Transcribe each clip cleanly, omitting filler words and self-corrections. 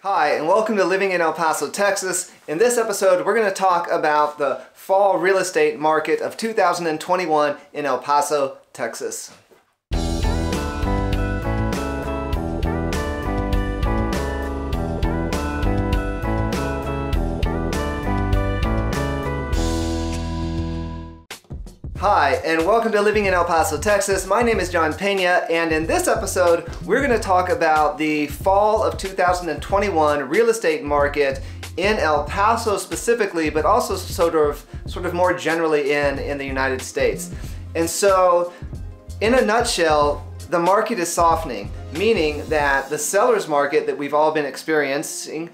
Hi, and welcome to Living in El Paso, Texas. In this episode, we're going to talk about the fall real estate market of 2021 in El Paso, Texas. Hi, and welcome to Living in El Paso, Texas. My name is John Pena, and in this episode, we're going to talk about the fall of 2021 real estate market in El Paso specifically, but also sort of more generally in the United States. And so, in a nutshell, the market is softening, meaning that the seller's market that we've all been experiencing,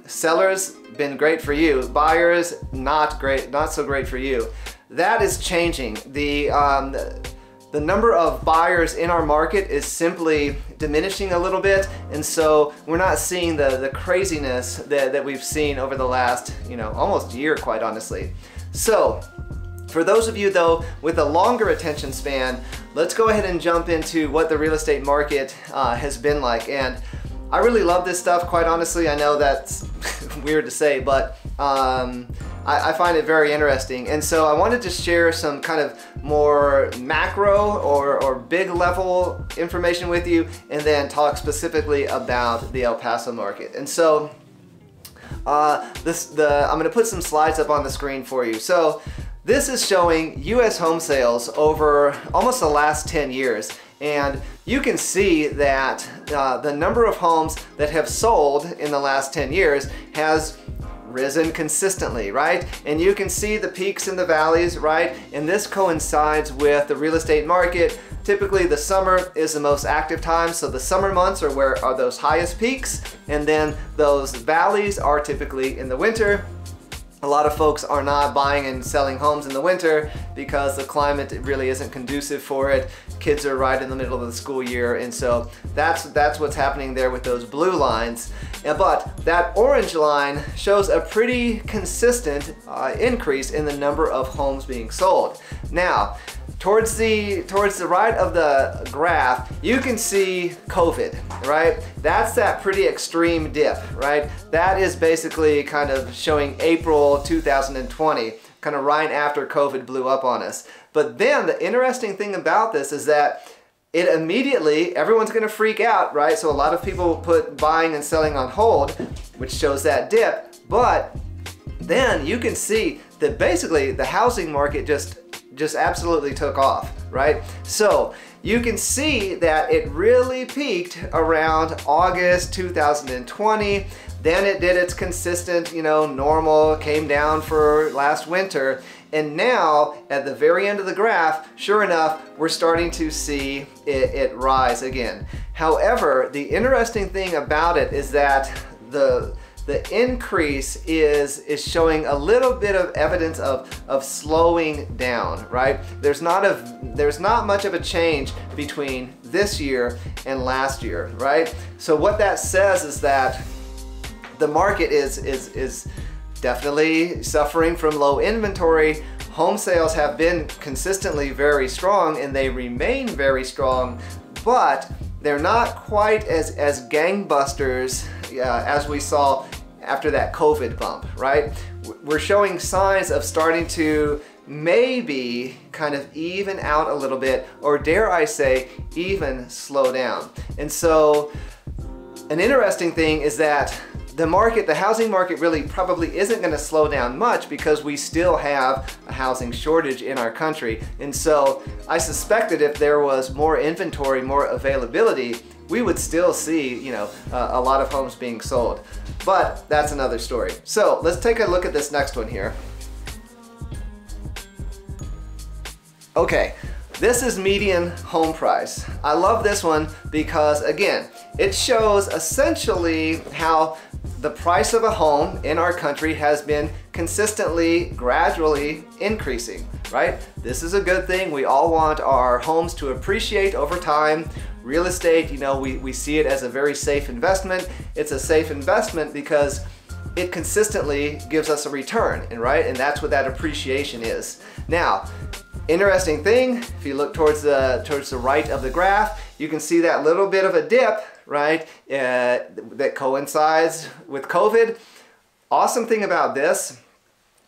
sellers been great for you, buyers not great, not so great for you. That is changing. The number of buyers in our market is simply diminishing a little bit, and so we're not seeing the craziness that we've seen over the last, almost year, quite honestly. So, for those of you though with a longer attention span, let's go ahead and jump into what the real estate market has been like. And I really love this stuff, quite honestly. I know that's weird to say, but I find it very interesting. And so I wanted to share some kind of more macro or big level information with you, and then talk specifically about the El Paso market. And so I'm going to put some slides up on the screen for you. So this is showing U.S. home sales over almost the last 10 years. And you can see that the number of homes that have sold in the last 10 years has risen consistently, right? And you can see the peaks and the valleys, right? And this coincides with the real estate market. Typically the summer is the most active time, so the summer months are where are those highest peaks, and then those valleys are typically in the winter. A lot of folks are not buying and selling homes in the winter because the climate really isn't conducive for it. Kids are right in the middle of the school year, and so that's what's happening there with those blue lines. But that orange line shows a pretty consistent increase in the number of homes being sold. Now, towards the right of the graph, you can see COVID, right? That's that pretty extreme dip, right? That is basically kind of showing April 2020, kind of right after COVID blew up on us. But then the interesting thing about this is that it immediately, everyone's going to freak out, right? So a lot of people put buying and selling on hold, which shows that dip. But then you can see that basically the housing market just absolutely took off, right? So you can see that it really peaked around August 2020. Then it did its consistent, normal, came down for last winter. And now, at the very end of the graph, sure enough, we're starting to see it rise again. However, the interesting thing about it is that the increase is showing a little bit of evidence of slowing down, right? There's not much of a change between this year and last year, right? So what that says is that the market is definitely suffering from low inventory. Home sales have been consistently very strong, and they remain very strong, but they're not quite as gangbusters as we saw after that COVID bump, right? We're showing signs of starting to maybe kind of even out a little bit, or dare I say, even slow down. And so an interesting thing is that the housing market really probably isn't going to slow down much, because we still have a housing shortage in our country. And so I suspect that if there was more inventory, more availability, we would still see, a lot of homes being sold. But that's another story. So let's take a look at this next one here. Okay. This is median home price. I love this one because, again, it shows essentially how the price of a home in our country has been consistently, gradually increasing, right? This is a good thing. We all want our homes to appreciate over time. Real estate, we see it as a very safe investment. It's a safe investment because it consistently gives us a return, right? And that's what that appreciation is. Now, interesting thing, if you look towards the right of the graph, you can see that little bit of a dip right? That coincides with COVID. Awesome thing about this,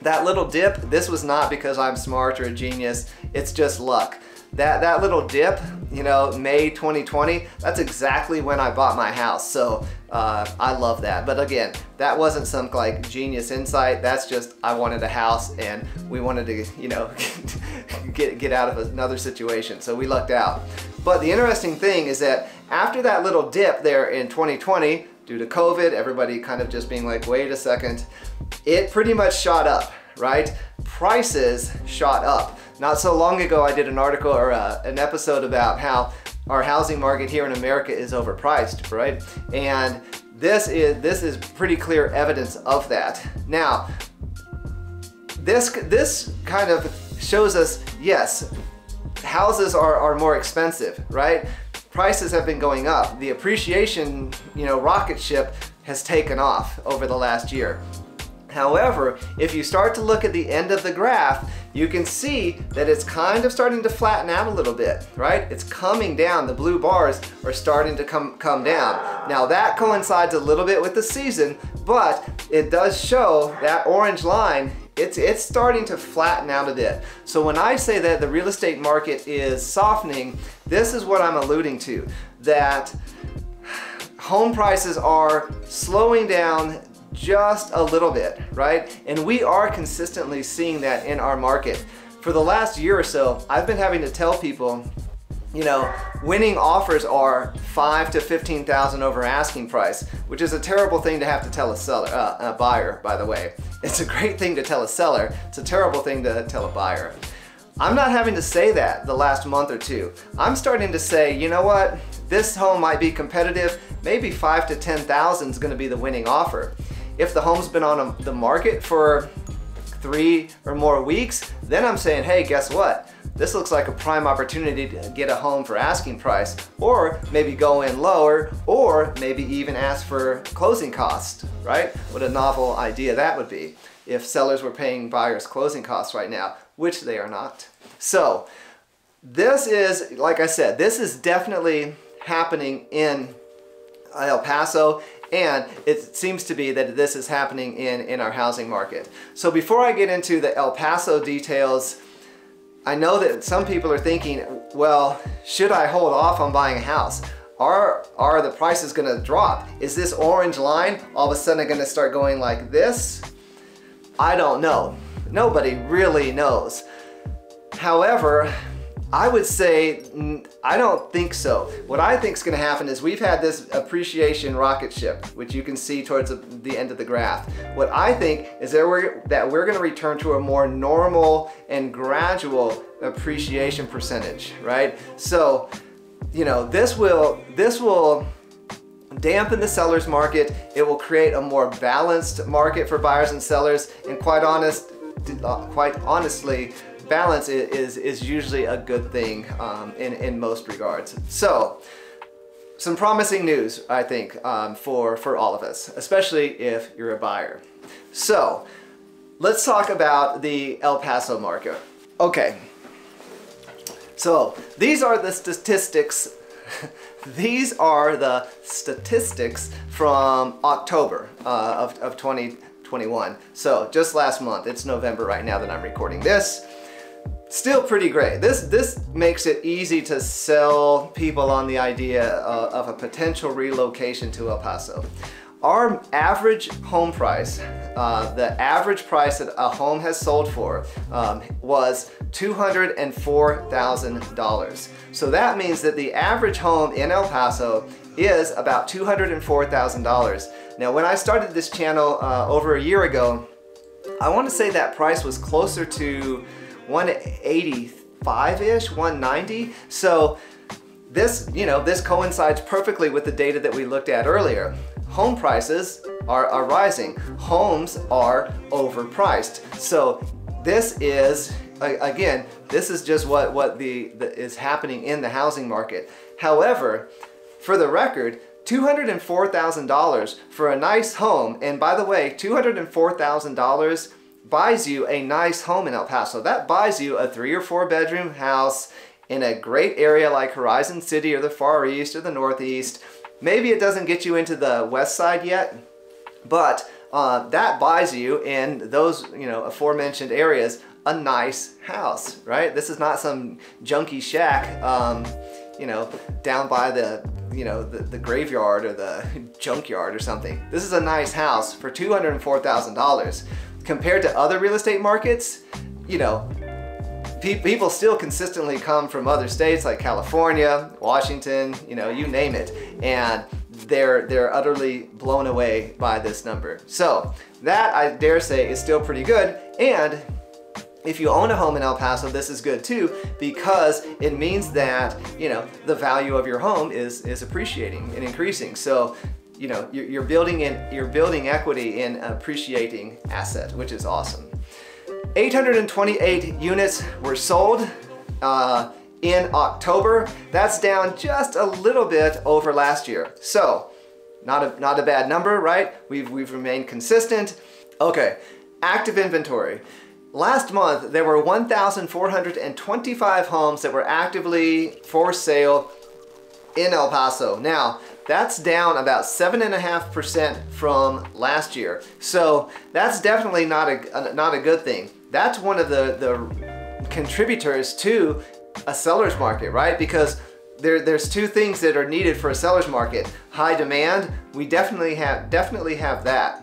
that little dip, this was not because I'm smart or a genius, it's just luck. That little dip, you know, May 2020, that's exactly when I bought my house. So I love that. But again, that wasn't some like genius insight. That's just, I wanted a house and we wanted to, you know, get out of another situation. So we lucked out. But the interesting thing is that after that little dip there in 2020, due to COVID, everybody kind of just being like, wait a second, it pretty much shot up, right? Prices shot up. Not so long ago, I did an article or an episode about how our housing market here in America is overpriced, right? And this is pretty clear evidence of that. Now, this kind of shows us, yes, houses are more expensive, right? Prices have been going up. The appreciation, you know, rocket ship has taken off over the last year. However, if you start to look at the end of the graph, you can see that it's kind of starting to flatten out a little bit, right? It's coming down. The blue bars are starting to come down. Now that coincides a little bit with the season, but it does show that orange line, it's starting to flatten out a bit. So when I say that the real estate market is softening, this is what I'm alluding to, that home prices are slowing down just a little bit, right? And we are consistently seeing that in our market. For the last year or so, I've been having to tell people, you know, winning offers are $5,000 to $15,000 over asking price, which is a terrible thing to have to tell a seller, a buyer, by the way. It's a great thing to tell a seller. It's a terrible thing to tell a buyer. I'm not having to say that the last month or two. I'm starting to say, you know what? This home might be competitive. Maybe $5,000 to $10,000 is going to be the winning offer. If the home's been on the market for 3 or more weeks, then I'm saying, hey, guess what? This looks like a prime opportunity to get a home for asking price, or maybe go in lower, or maybe even ask for closing costs, right? What a novel idea that would be if sellers were paying buyers closing costs right now, which they are not. So this is, like I said, this is definitely happening in El Paso, and it seems to be that this is happening in our housing market. So before I get into the El Paso details, I know that some people are thinking, well, should I hold off on buying a house? Are the prices gonna drop? Is this orange line all of a sudden gonna start going like this? I don't know. Nobody really knows. However, I would say, I don't think so. What I think is going to happen is we've had this appreciation rocket ship, which you can see towards the end of the graph. What I think is that we're going to return to a more normal and gradual appreciation percentage, right? So, you know, this will dampen the seller's market. It will create a more balanced market for buyers and sellers, and quite honestly, balance is usually a good thing in most regards. So, some promising news, I think, for all of us, especially if you're a buyer. So, let's talk about the El Paso market. Okay, so these are the statistics. These are the statistics from October of 2021. So just last month. It's November right now that I'm recording this. Still pretty great. This makes it easy to sell people on the idea of a potential relocation to El Paso. Our average home price, the average price that a home has sold for was $204,000. So that means that the average home in El Paso is about $204,000. Now when I started this channel over a year ago, I want to say that price was closer to 185-ish, 190. So this, you know, this coincides perfectly with the data that we looked at earlier. Home prices are rising. Homes are overpriced. So this is, again, this is just what is happening in the housing market. However, for the record, $204,000 for a nice home, and by the way, $204,000 buys you a nice home in El Paso. That buys you a 3 or 4 bedroom house in a great area like Horizon City or the Far East or the Northeast. Maybe it doesn't get you into the west side yet, but that buys you in those, aforementioned areas a nice house, right? This is not some junky shack, down by the graveyard or the junkyard or something. This is a nice house for $204,000. Compared to other real estate markets, people still consistently come from other states like California, Washington, you name it, and they're utterly blown away by this number. So that, I dare say, is still pretty good. And if you own a home in El Paso, this is good too, because it means that, the value of your home is appreciating and increasing. So, you're building equity in an appreciating asset, which is awesome. 828 units were sold in October. That's down just a little bit over last year. So, not a bad number, right? We've remained consistent. Okay, active inventory. Last month, there were 1,425 homes that were actively for sale in El Paso. Now, that's down about 7.5% from last year. So that's definitely not a good thing. That's one of the contributors to a seller's market, right? Because there's two things that are needed for a seller's market. High demand, we definitely have that.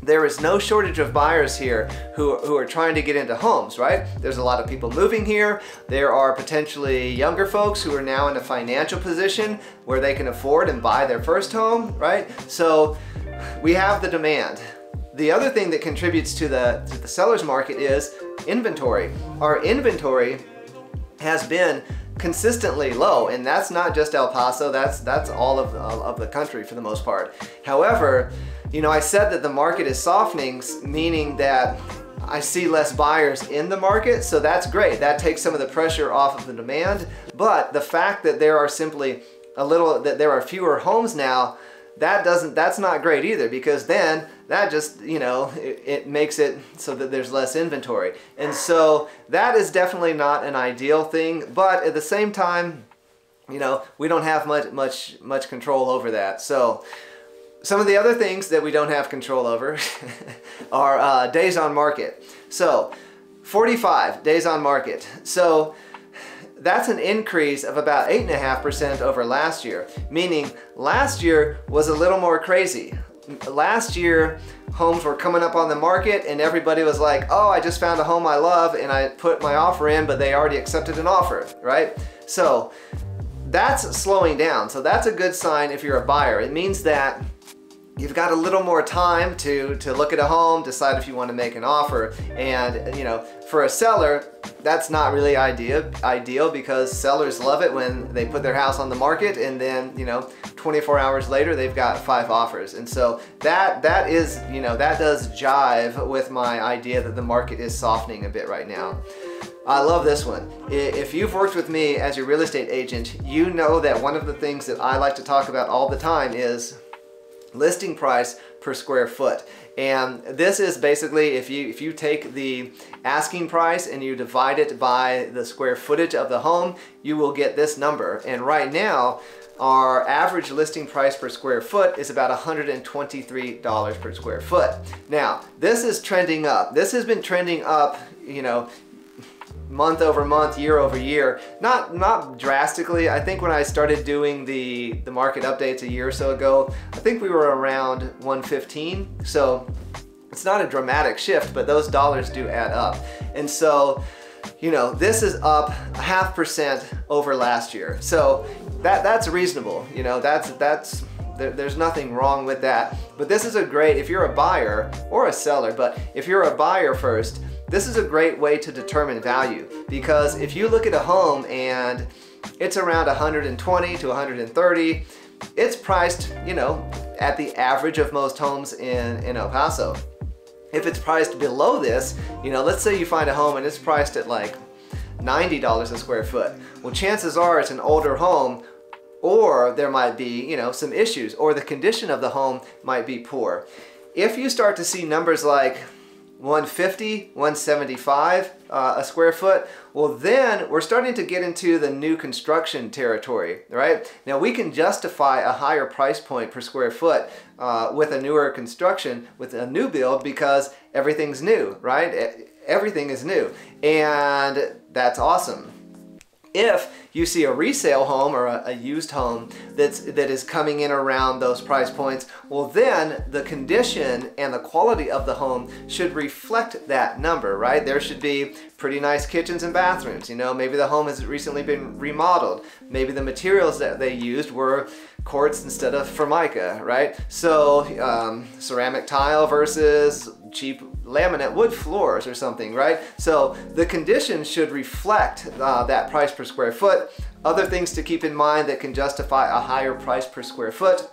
There is no shortage of buyers here who are trying to get into homes, right? There's a lot of people moving here. There are potentially younger folks who are now in a financial position where they can afford and buy their first home, right? So we have the demand. The other thing that contributes to the seller's market is inventory. Our inventory has been consistently low, and that's not just El Paso, that's all of the country for the most part. However, I said that the market is softening, meaning that I see less buyers in the market, so that's great. That takes some of the pressure off of the demand, but the fact that there are there are fewer homes now, that's not great either, because then that just, it makes it so that there's less inventory. And so that is definitely not an ideal thing, but at the same time, we don't have much control over that. So some of the other things that we don't have control over are days on market. So 45 days on market. So that's an increase of about 8.5% over last year, meaning last year was a little more crazy. Last year, homes were coming up on the market and everybody was like, oh, I just found a home I love and I put my offer in, but they already accepted an offer, right? So that's slowing down. So that's a good sign if you're a buyer. It means that you've got a little more time to look at a home, decide if you want to make an offer. And for a seller, that's not really ideal because sellers love it when they put their house on the market and then 24 hours later they've got 5 offers. And so that is that does jive with my idea that the market is softening a bit right now. I love this one. If you've worked with me as your real estate agent, you know that one of the things that I like to talk about all the time is listing price per square foot. And this is basically if you take the asking price and you divide it by the square footage of the home, you will get this number. And right now, our average listing price per square foot is about $123 per square foot. Now, this is trending up. This has been trending up, month over month, year over year. Not drastically. I think when I started doing the market updates a year or so ago, I think we were around 115. So it's not a dramatic shift, but those dollars do add up. And so, this is up 0.5% over last year. So that's reasonable. There's nothing wrong with that. But this is if you're a buyer or a seller, but if you're a buyer first, this is a great way to determine value, because if you look at a home and it's around 120 to 130, it's priced, at the average of most homes in El Paso. If it's priced below this, let's say you find a home and it's priced at like $90 a square foot. Well, chances are it's an older home, or there might be, some issues, or the condition of the home might be poor. If you start to see numbers like 150, 175 a square foot. Well, then we're starting to get into the new construction territory, right? Now we can justify a higher price point per square foot with a newer construction, with a new build, because everything's new, right? Everything is new, and that's awesome. If you see a resale home or a used home that is coming in around those price points, well then the condition and the quality of the home should reflect that number, right? There should be pretty nice kitchens and bathrooms. You know, maybe the home has recently been remodeled. Maybe the materials that they used were quartz instead of formica, right? So ceramic tile versus cheap laminate wood floors or something, right? So the condition should reflect that price per square foot. Other things to keep in mind that can justify a higher price per square foot: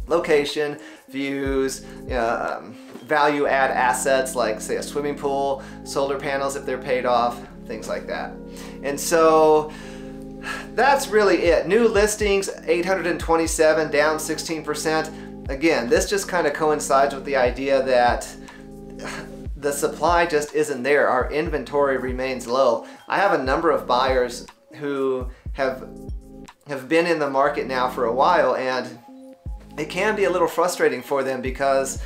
location, views, value add assets like, say, a swimming pool, solar panels if they're paid off, things like that. And so that's really it. New listings, 827, down 16%. Again, this just kind of coincides with the idea that the supply just isn't there. Our inventory remains low. I have a number of buyers who have been in the market now for a while, and it can be a little frustrating for them because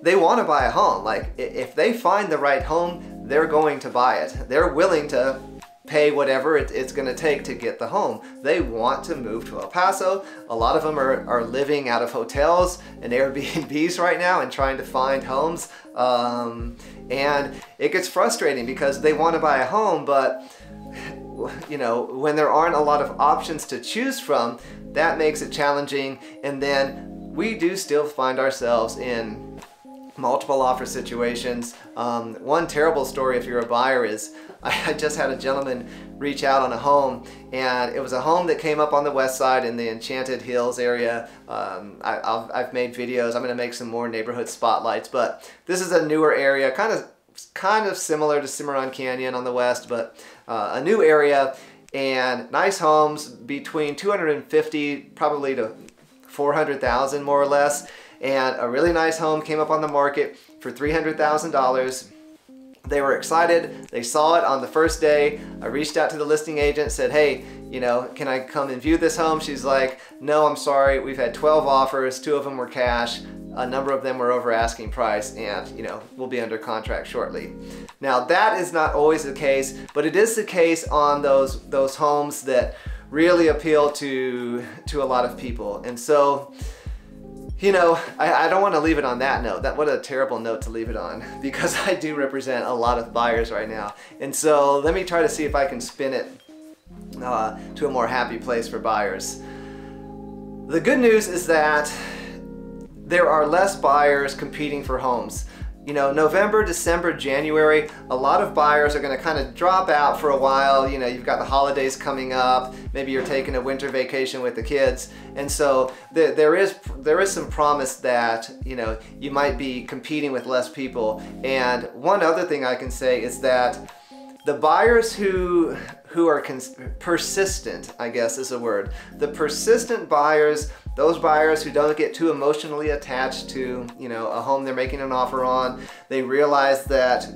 they want to buy a home. Like, if they find the right home, they're going to buy it. They're willing to pay whatever it's going to take to get the home. They want to move to El Paso. A lot of them are living out of hotels and Airbnbs right now and trying to find homes. And it gets frustrating because they want to buy a home, but you know, when there aren't a lot of options to choose from, that makes it challenging. And then we do still find ourselves in multiple offer situations. One terrible story if you're a buyer is, I just had a gentleman reach out on a home, and it was a home that came up on the west side in the Enchanted Hills area. I've made videos. I'm going to make some more neighborhood spotlights, but this is a newer area, kind of similar to Cimarron Canyon on the west, but a new area, and nice homes between 250 probably to 400,000 more or less. And a really nice home came up on the market for $300,000. They were excited. They saw it on the first day. I reached out to the listing agent, said, hey, you know, can I come and view this home? She's like, no, I'm sorry. We've had 12 offers. 2 of them were cash. A number of them were over asking price, and, you know, we'll be under contract shortly. Now, that is not always the case, but it is the case on those homes that really appeal to a lot of people. And so, you know, I don't want to leave it on that note. What a terrible note to leave it on, because I do represent a lot of buyers right now. And so let me try to see if I can spin it to a more happy place for buyers. The good news is that there are less buyers competing for homes. You know, November, December, January, a lot of buyers are going to kind of drop out for a while. You know, you've got the holidays coming up. Maybe you're taking a winter vacation with the kids. And so there is some promise that, you know, you might be competing with less people. And one other thing I can say is that the buyers who are persistent, I guess is a word. The persistent buyers, those buyers who don't get too emotionally attached to, you know, a home they're making an offer on. They realize that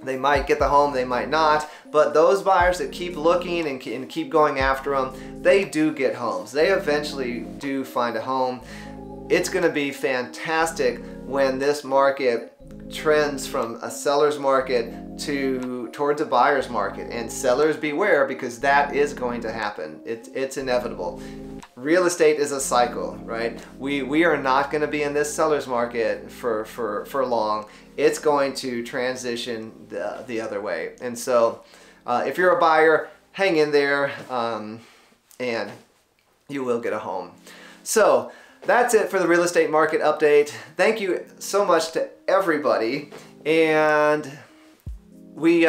they might get the home, they might not, but those buyers that keep looking and keep going after them, they do get homes. They eventually do find a home. It's going to be fantastic when this market trends from a seller's market towards a buyer's market. And sellers beware, because that is going to happen. It's inevitable. Real estate is a cycle, right? We are not going to be in this seller's market for long. It's going to transition the other way. And so if you're a buyer, hang in there, and you will get a home. So that's it for the real estate market update. Thank you so much to everybody. And we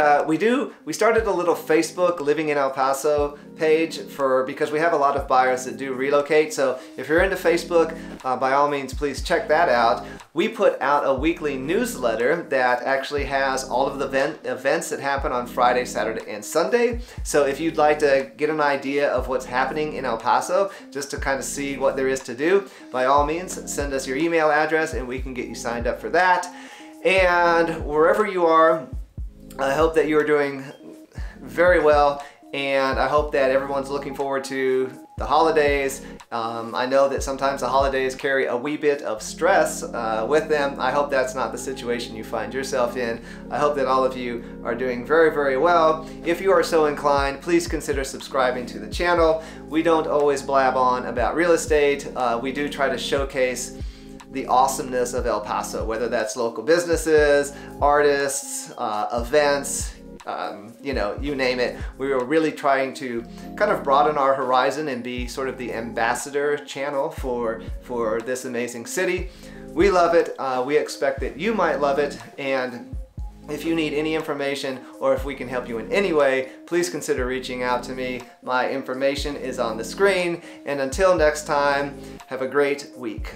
started a little Facebook Living in El Paso page because we have a lot of buyers that do relocate. So if you're into Facebook, by all means, please check that out. We put out a weekly newsletter that actually has all of the events that happen on Friday, Saturday, and Sunday. So if you'd like to get an idea of what's happening in El Paso, just to kind of see what there is to do, by all means, send us your email address and we can get you signed up for that. And wherever you are, I hope that you are doing very well, and I hope that everyone's looking forward to the holidays. I know that sometimes the holidays carry a wee bit of stress with them. I hope that's not the situation you find yourself in. I hope that all of you are doing very, very well. If you are so inclined, please consider subscribing to the channel. We don't always blab on about real estate. We do try to showcase the awesomeness of El Paso, whether that's local businesses, artists, events, you know, you name it. We were really trying to kind of broaden our horizon and be sort of the ambassador channel for this amazing city. We love it. We expect that you might love it. And if you need any information or if we can help you in any way, please consider reaching out to me. My information is on the screen. And until next time, have a great week.